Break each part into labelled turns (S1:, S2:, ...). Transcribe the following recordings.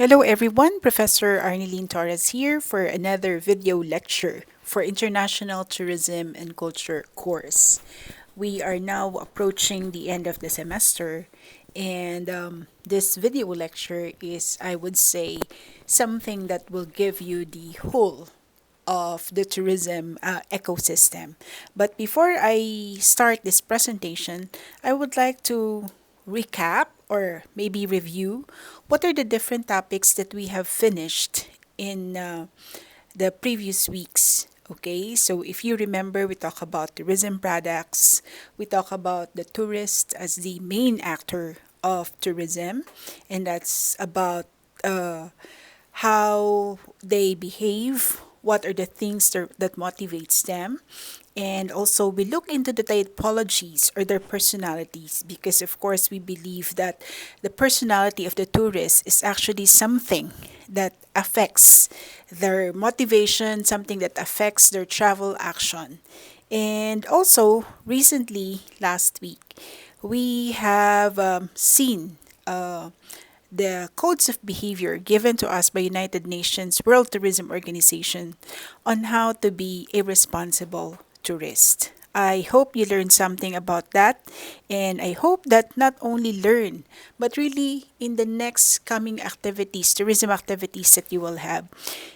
S1: Hello everyone, Professor Arnelene Torres here for another video lecture for International Tourism and Culture course. We are now approaching the end of the semester and this video lecture is, I would say, something that will give you the whole of the tourism ecosystem. But before I start this presentation, I would like to recap or maybe review what are the different topics that we have finished in the previous weeks. Okay, so if you remember, we talk about tourism products, we talk about the tourist as the main actor of tourism, and that's about how they behave, what are the things that motivates them, and also we look into the typologies or their personalities because of course we believe that the personality of the tourist is actually something that affects their motivation, something that affects their travel action. And also recently last week we have seen the codes of behavior given to us by United Nations World Tourism Organization on how to be a responsible tourist. I hope you learned something about that, and I hope that not only learn, but really in the next coming activities, tourism activities that you will have,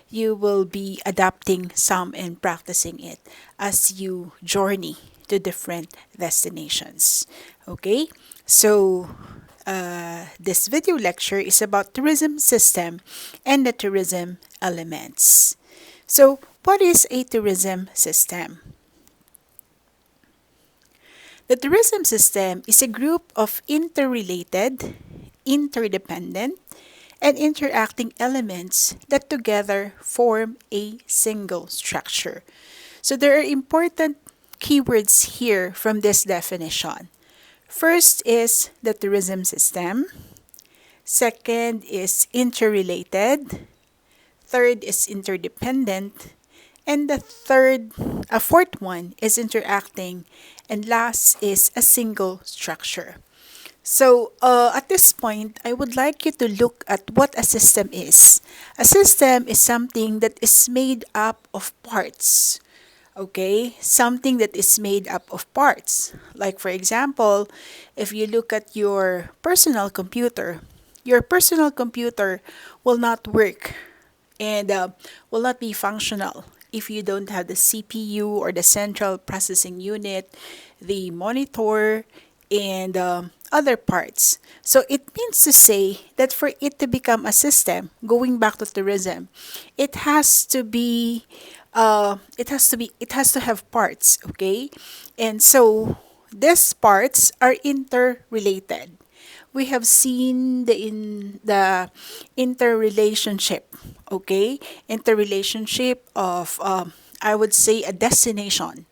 S1: you will be adapting some and practicing it as you journey to different destinations. Okay, so this video lecture is about tourism system and the tourism elements. So, what is a tourism system? The tourism system is a group of interrelated, interdependent, and interacting elements that together form a single structure. So, there are important keywords here from this definition. First is the tourism system. Second is interrelated. Third is interdependent. And a fourth one is interacting. And last is a single structure. So at this point, I would like you to look at what a system is. A system is something that is made up of parts. Okay, something that is made up of parts. Like, for example, if you look at your personal computer will not work and will not be functional if you don't have the CPU or the central processing unit, the monitor, and other parts. So it means to say that for it to become a system, going back to tourism, it has to be it has to have parts, okay? And so these parts are interrelated. We have seen the interrelationship, okay? Interrelationship of I would say a destination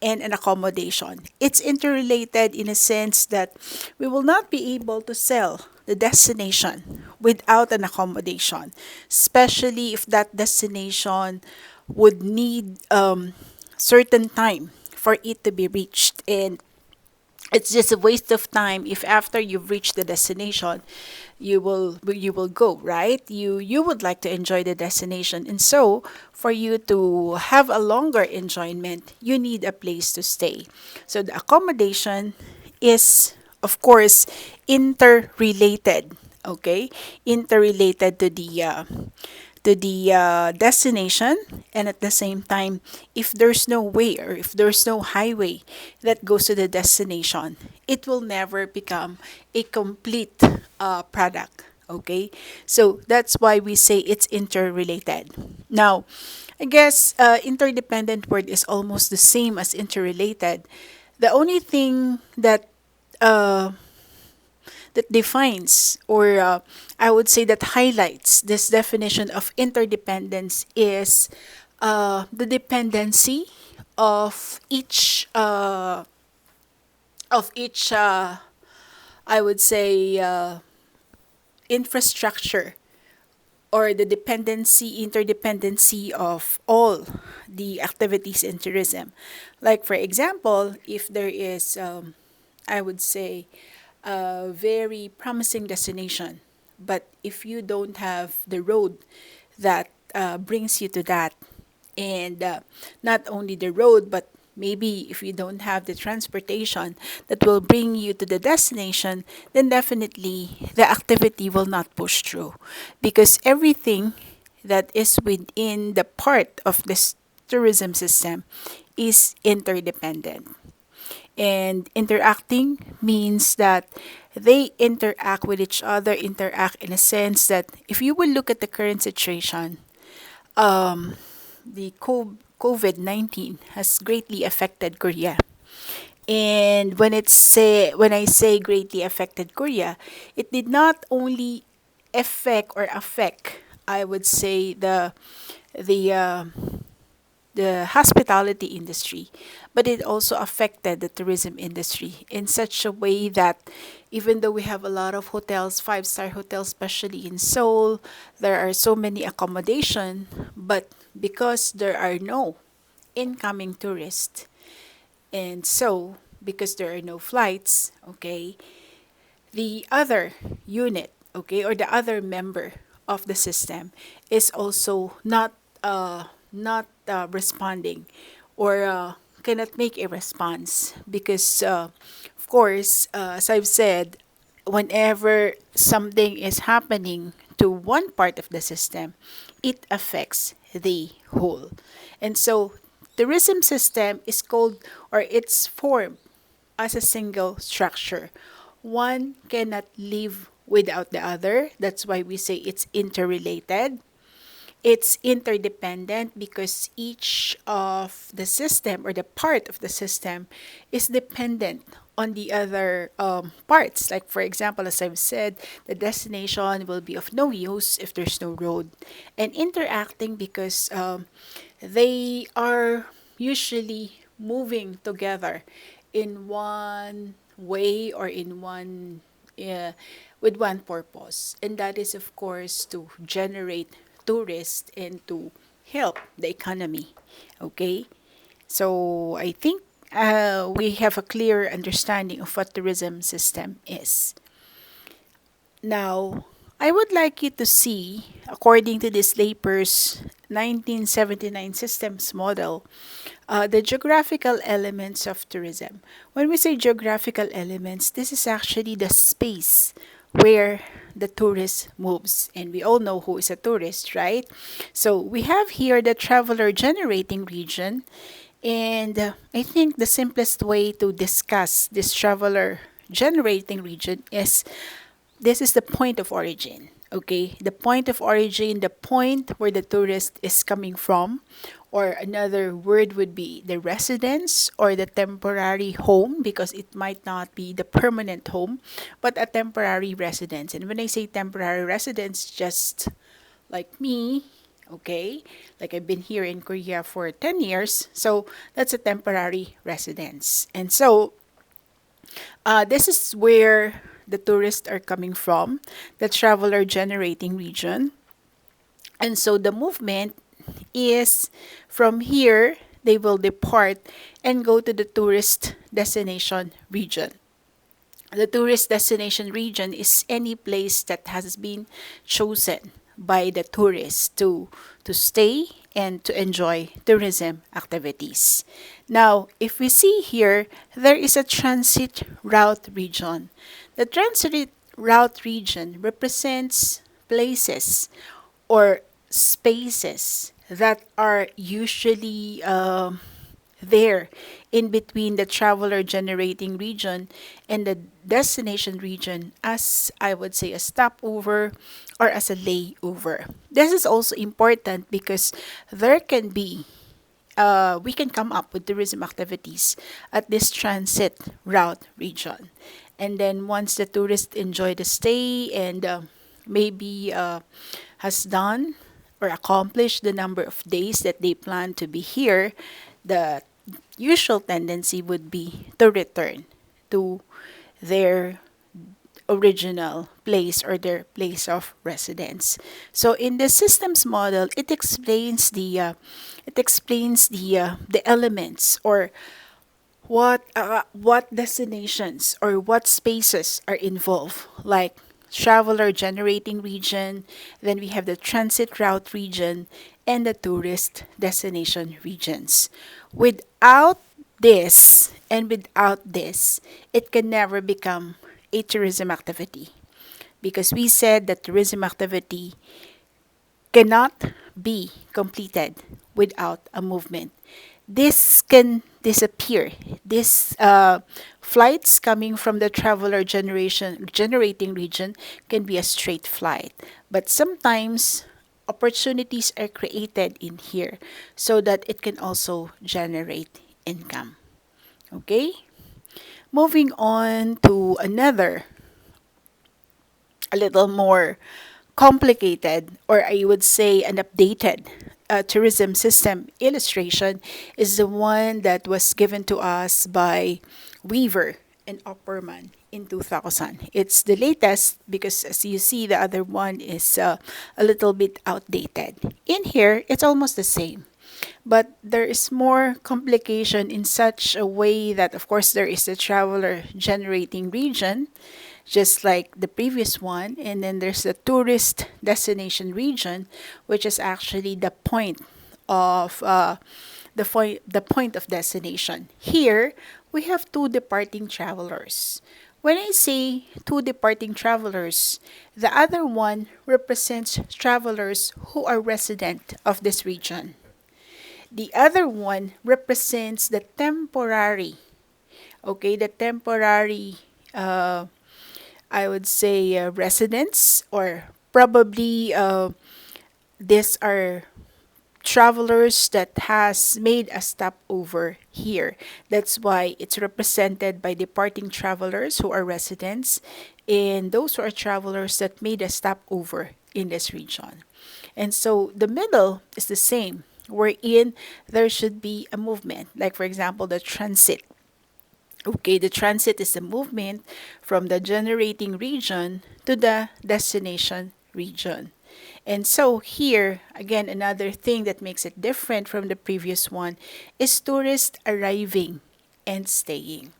S1: and an accommodation. It's interrelated in a sense that we will not be able to sell the destination without an accommodation, especially if that destination would need certain time for it to be reached. And it's just a waste of time if after you've reached the destination you will go, right? You would like to enjoy the destination, and so for you to have a longer enjoyment you need a place to stay. So the accommodation is of course interrelated, okay? Interrelated to the destination, and at the same time if there's no way or if there's no highway that goes to the destination it will never become a complete product, okay? So that's why we say it's interrelated. Now I guess interdependent word is almost the same as interrelated. The only thing uh, that defines or I would say that highlights this definition of interdependence is the dependency of each I would say infrastructure, or the interdependency of all the activities in tourism. Like for example, if there is I would say a very promising destination But if you don't have the road that brings you to that, and not only the road, but maybe if you don't have the transportation that will bring you to the destination, then definitely the activity will not push through, because everything that is within the part of this tourism system is interdependent. And interacting means that they interact with each other, interact in a sense that if you will look at the current situation, the COVID-19 has greatly affected Korea. And when I say greatly affected Korea, it did not only affect, I would say, the the hospitality industry, but it also affected the tourism industry in such a way that even though we have a lot of hotels, five-star hotels, especially in Seoul, there are so many accommodation, but because there are no incoming tourists, and so because there are no flights, okay, the other unit, okay, or the other member of the system is also not responding, or cannot make a response because of course, as I've said, whenever something is happening to one part of the system, it affects the whole. And so tourism system is called, or it's formed as a single structure. One cannot live without the other. That's why we say it's interrelated. It's interdependent because each of the system, or the part of the system, is dependent on the other parts. Like, for example, as I've said, the destination will be of no use if there's no road. And interacting because they are usually moving together in one way, or in one uh, with one purpose, and that is of course to generate tourists and to help the economy. Okay, so I think we have a clear understanding of what tourism system is. Now, I would like you to see, according to this Laper's 1979 systems model, the geographical elements of tourism. When we say geographical elements, this is actually the space where the tourist moves. And we all know who is a tourist, right? So we have here the traveler generating region. And I think the simplest way to discuss this traveler generating region is this is the point of origin. Okay, the point of origin, the point where the tourist is coming from, or another word would be the residence or the temporary home, because it might not be the permanent home, but a temporary residence. And when I say temporary residence, just like me, okay, like I've been here in Korea for 10 years, so that's a temporary residence. And so this is where the tourists are coming from, the traveler generating region. And so the movement is from here, they will depart and go to the tourist destination region. The tourist destination region is any place that has been chosen by the tourists to stay and to enjoy tourism activities. Now, if we see here, there is a transit route region. The transit route region represents places or spaces that are usually there in between the traveler generating region and the destination region, as I would say a stopover or as a layover. This is also important because there can be we can come up with tourism activities at this transit route region. And then once the tourists enjoy the stay and maybe has done or accomplished the number of days that they plan to be here, the usual tendency would be to return to their original place or their place of residence. So in the systems model, it explains the elements, or what destinations or what spaces are involved, like traveler generating region, then we have the transit route region, and the tourist destination regions. Without this and without this, it can never become a tourism activity because we said that tourism activity cannot be completed without a movement. This can disappear. This flights coming from the traveler generation generating region can be a straight flight, but sometimes opportunities are created in here so that it can also generate income. Okay? Moving on to another, a little more complicated, or I would say an updated tourism system illustration is the one that was given to us by Weaver and Opperman in 2000. It's the latest because, as you see, the other one is a little bit outdated. In here, it's almost the same. But there is more complication in such a way that, of course, there is a traveler generating region, just like the previous one, and then there's the tourist destination region, which is actually the point of the point of destination. Here, we have two departing travelers. When I say two departing travelers, the other one represents travelers who are resident of this region. The other one represents the temporary, okay, the temporary, uh, I would say, residents, or probably these are travelers that has made a stopover here. That's why it's represented by departing travelers who are residents and those who are travelers that made a stopover in this region. And so the middle is the same, wherein there should be a movement. Like, for example, the transit. Okay, the transit is the movement from the generating region to the destination region. And so here, again, another thing that makes it different from the previous one is tourists arriving and staying.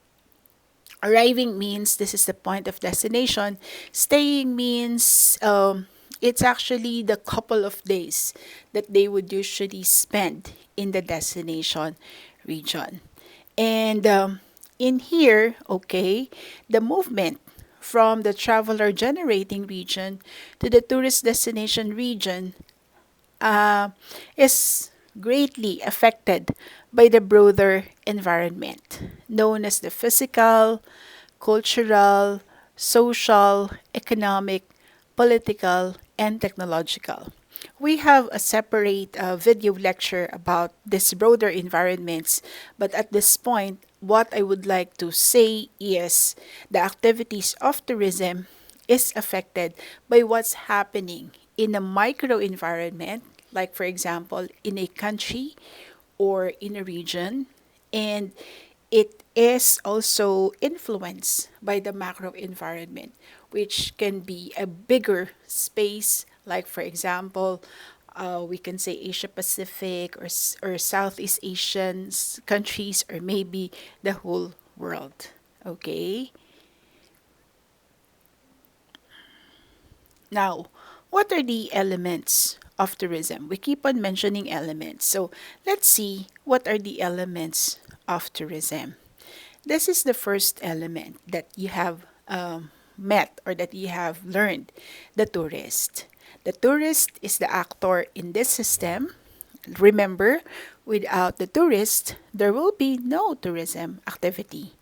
S1: Arriving means this is the point of destination. Staying means it's actually the couple of days that they would usually spend in the destination region. And in here, okay, the movement from the traveler generating region to the tourist destination region uh, is greatly affected by the broader environment, known as the physical, cultural, social, economic, political, and technological. We have a separate video lecture about these broader environments, but at this point, what I would like to say is the activities of tourism is affected by what's happening in a micro environment, like for example, in a country or in a region, and it is also influenced by the macro environment, which can be a bigger space, like for example, we can say Asia Pacific or Southeast Asian countries, or maybe the whole world. Okay. Now, what are the elements of tourism? We keep on mentioning elements. So let's see what are the elements of tourism. This is the first element that you have met or that you have learned, the tourist. The tourist is the actor in this system. Remember, without the tourist, there will be no tourism activity.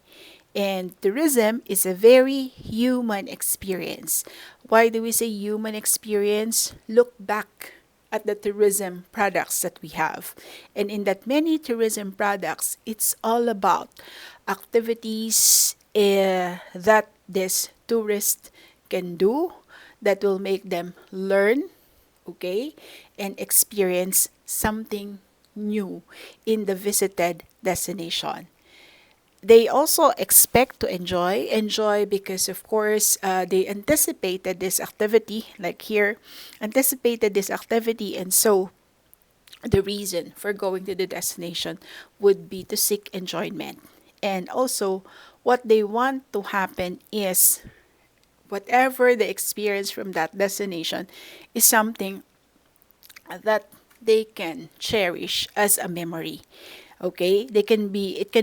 S1: And tourism is a very human experience. Why do we say human experience? Look back at the tourism products that we have. And in that many tourism products, it's all about activities that this tourist can do that will make them learn, okay, and experience something new in the visited destination. They also expect to enjoy because of course they anticipated this activity, like here, anticipated this activity, and so the reason for going to the destination would be to seek enjoyment. And also what they want to happen is Whatever the experience from that destination is something that they can cherish as a memory. Okay, it can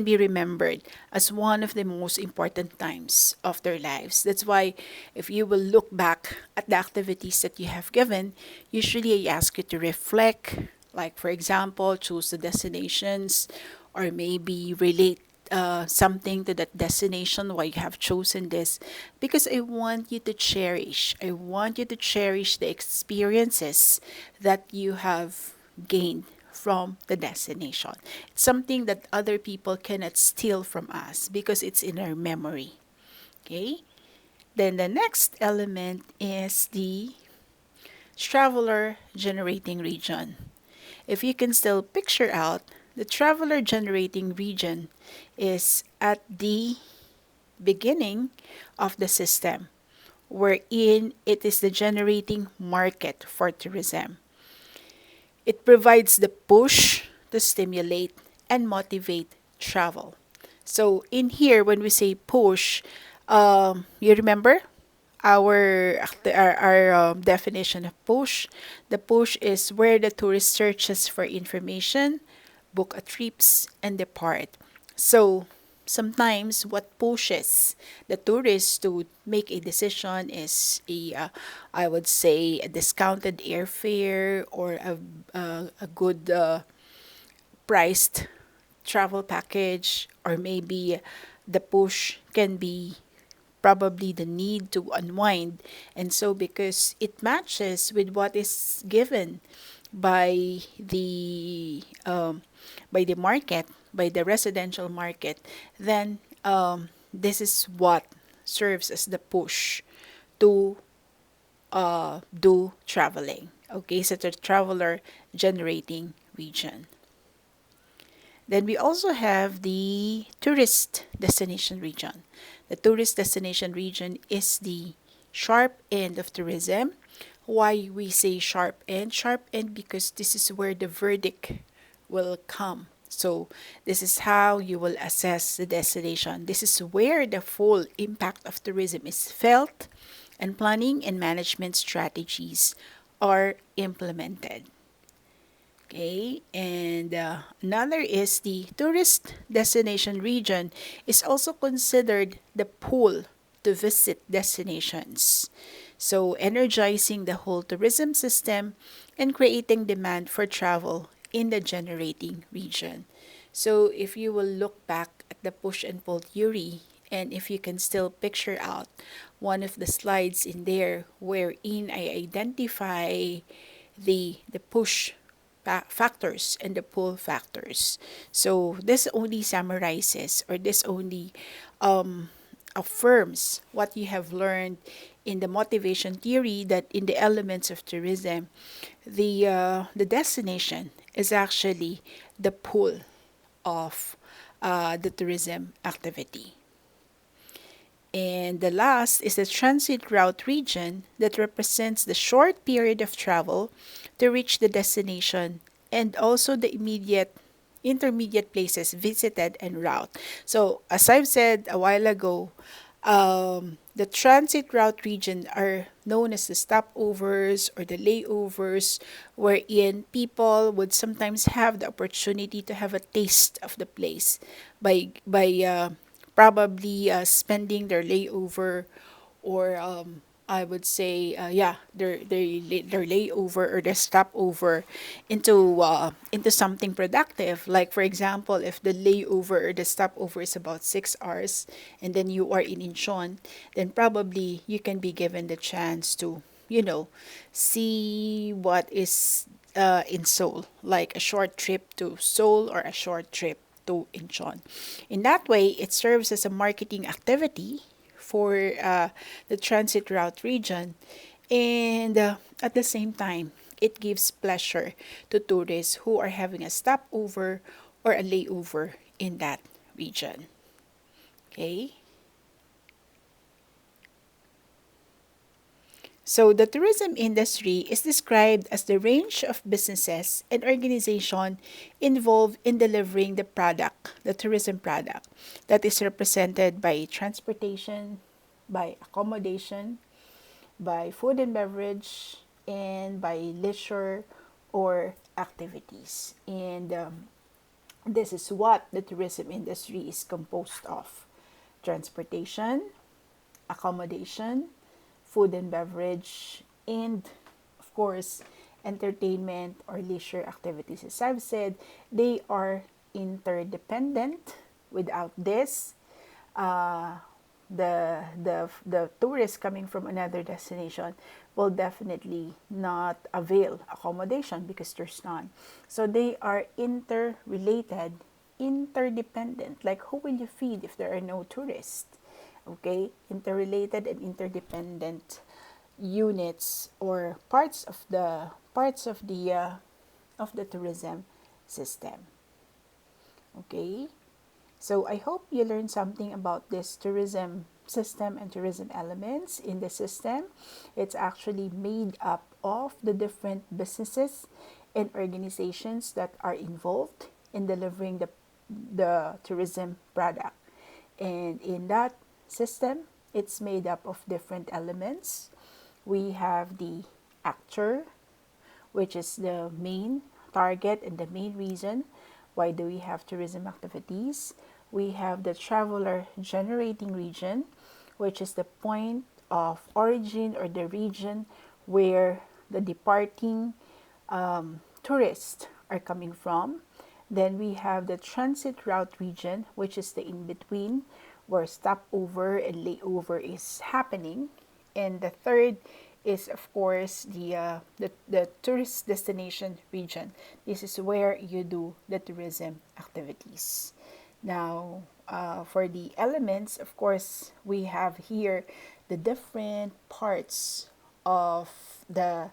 S1: be remembered as one of the most important times of their lives. That's why if you will look back at the activities that you have given, usually I ask you to reflect, like for example, choose the destinations or maybe relate something to that destination, why you have chosen this, because I want you to cherish. I want you to cherish the experiences that you have gained from the destination. It's something that other people cannot steal from us because it's in our memory. Okay? Then the next element is the traveler generating region. If you can still picture out, the traveler generating region is at the beginning of the system, wherein it is the generating market for tourism. It provides the push to stimulate and motivate travel. So in here, when we say push, you remember our definition of push. The push is where the tourist searches for information, book a trips, and depart. So sometimes what pushes the tourists to make a decision is I would say, a discounted airfare or a good priced travel package, or maybe the push can be probably the need to unwind. And so because it matches with what is given by the market, by the residential market, then this is what serves as the push to do traveling. Okay, so the traveler generating region. Then we also have the tourist destination region. The tourist destination region is the sharp end of tourism. Why we say sharp end? Sharp end because this is where the verdict will come. So this is how you will assess the destination. This is where the full impact of tourism is felt and planning and management strategies are implemented. Okay, and another is the tourist destination region is also considered the pool to visit destinations. So, energizing the whole tourism system and creating demand for travel in the generating region. So, if you will look back at the push and pull theory, and if you can still picture out one of the slides in there wherein I identify the push factors and the pull factors. So this only summarizes, or this only um, affirms what you have learned in the motivation theory, that in the elements of tourism, the destination is actually the pull of the tourism activity. And the last is the transit route region that represents the short period of travel to reach the destination and also the immediate intermediate places visited and route. So, as I've said a while ago, the transit route region are known as the stopovers or the layovers, wherein people would sometimes have the opportunity to have a taste of the place by probably spending their layover, or I would say, their layover or their stopover into something productive. Like for example, if the layover or the stopover is about 6 hours, and then you are in Incheon, then probably you can be given the chance to, see what is in Seoul, like a short trip to Seoul or a short trip to Incheon. In that way, it serves as a marketing activity for the transit route region, and at the same time, it gives pleasure to tourists who are having a stopover or a layover in that region. Okay? So, the tourism industry is described as the range of businesses and organization involved in delivering the tourism product, that is represented by transportation, by accommodation, by food and beverage, and by leisure or activities. And this is what the tourism industry is composed of: transportation, accommodation, food and beverage, and of course, entertainment or leisure activities. As I've said, they are interdependent. Without this, uh, the tourists coming from another destination will definitely not avail accommodation because there's none. So they are interrelated, interdependent. Like, who will you feed if there are no tourists? Okay, interrelated and interdependent units or parts of the tourism system. Okay, so I hope you learned something about this tourism system and tourism elements in the system. It's actually made up of the different businesses and organizations that are involved in delivering the tourism product. And in that system, it's made up of different elements. We have the actor, which is the main target and the main reason why do we have tourism activities. We have the traveler generating region, which is the point of origin or the region where the departing tourists are coming from. Then we have the transit route region, which is the in between where stopover and layover is happening. And the third is, of course, the tourist destination region. This is where you do the tourism activities. Now, for the elements, of course, we have here the different parts of the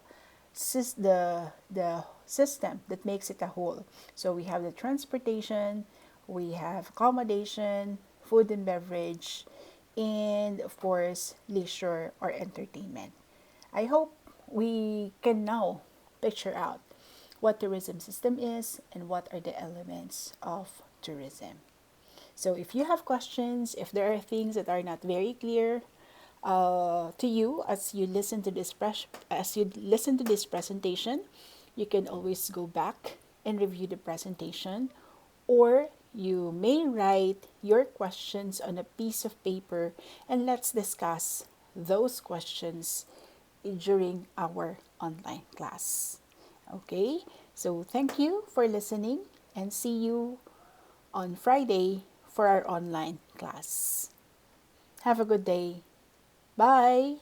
S1: the system that makes it a whole. So we have the transportation, we have accommodation, food and beverage, and of course, leisure or entertainment. I hope we can now picture out what tourism system is and what are the elements of tourism. So if you have questions, if there are things that are not very clear to you as you listen to this presentation, you can always go back and review the presentation, or you may write your questions on a piece of paper and let's discuss those questions during our online class. Okay, so thank you for listening and see you on Friday for our online class. Have a good day. Bye.